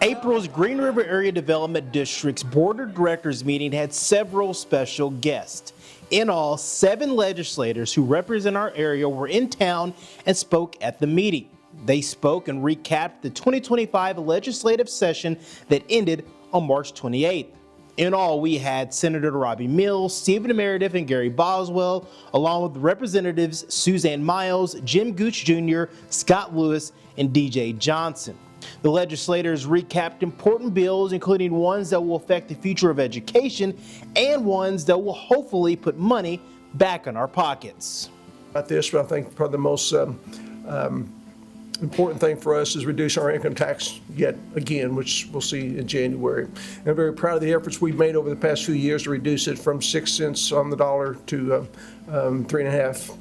April's Green River Area Development District's Board of Directors meeting had several special guests. In all, 7 legislators who represent our area were in town and spoke at the meeting. They spoke and recapped the 2025 legislative session that ended on March 28th. In all, we had Senator Robby Mills, Stephen Meredith, and Gary Boswell, along with Representatives Suzanne Miles, Gooch Jr., Scott Lewis, and DJ Johnson. The legislators recapped important bills, including ones that will affect the future of education and ones that will hopefully put money back in our pockets. About this, but I think probably the most important thing for us is reducing our income tax yet again, which we'll see in January. And I'm very proud of the efforts we've made over the past few years to reduce it from 6 cents on the dollar to 3.5.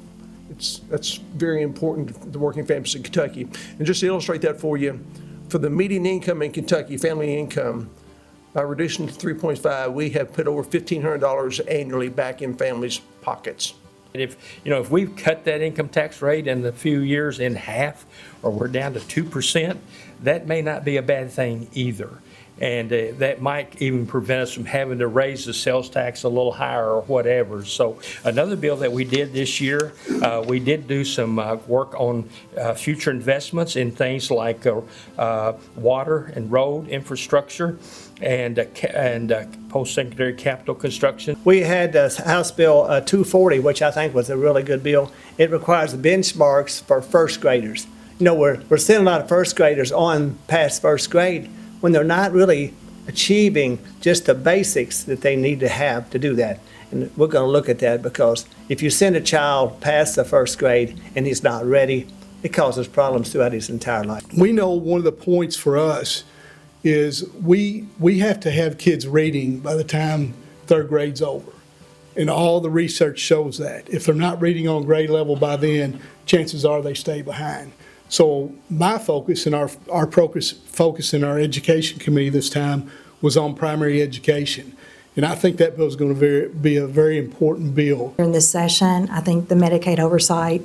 That's very important to the working families in Kentucky. And just to illustrate that for you, for the median income in Kentucky, family income, by reducing to 3.5, we have put over $1,500 annually back in families' pockets. If we cut that income tax rate in a few years in half, or we're down to 2%, that may not be a bad thing either. And that might even prevent us from having to raise the sales tax a little higher or whatever. So another bill that we did this year, we did do some work on future investments in things like water and road infrastructure and post-secondary capital construction. We had House Bill 240, which I think was a really good bill. It requires benchmarks for first graders. We're sending a lot of first graders on past first grade when they're not really achieving just the basics that they need to have to do that. And we're going to look at that, because if you send a child past the first grade and he's not ready, it causes problems throughout his entire life. We know one of the points for us is we have to have kids reading by the time 3rd grade's over. And all the research shows that. If they're not reading on grade level by then, chances are they stay behind. So my focus and our focus in our education committee this time was on primary education. And I think that bill is going to be a very important bill. In this session, I think the Medicaid Oversight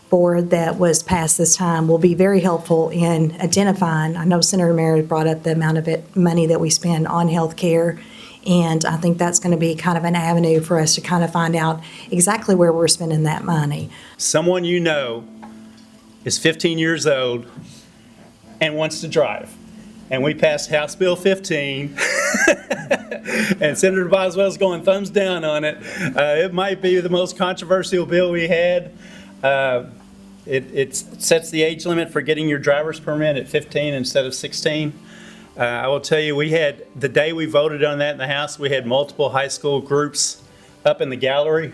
Board that was passed this time will be very helpful in identifying. I know Senator Meredith brought up the amount of money that we spend on health care, and I think that's going to be kind of an avenue for us to kind of find out exactly where we're spending that money. Someone is 15 years old and wants to drive. And we passed House Bill 15, and Senator Boswell's going thumbs down on it. It might be the most controversial bill we had. It sets the age limit for getting your driver's permit at 15 instead of 16. I will tell you, the day we voted on that in the House, we had multiple high school groups up in the gallery.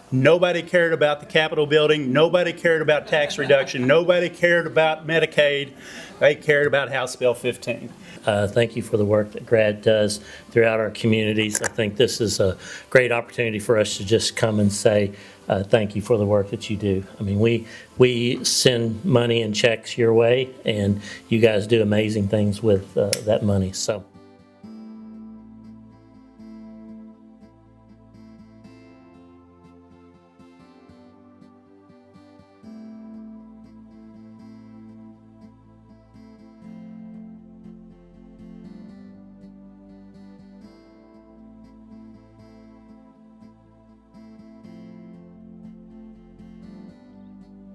Nobody cared about the Capitol building. Nobody cared about tax reduction. Nobody cared about Medicaid. They cared about House Bill 15. Thank you for the work that GRADD does throughout our communities. I think this is a great opportunity for us to just come and say thank you for the work that you do. I mean, we send money and checks your way, and you guys do amazing things with that money. So.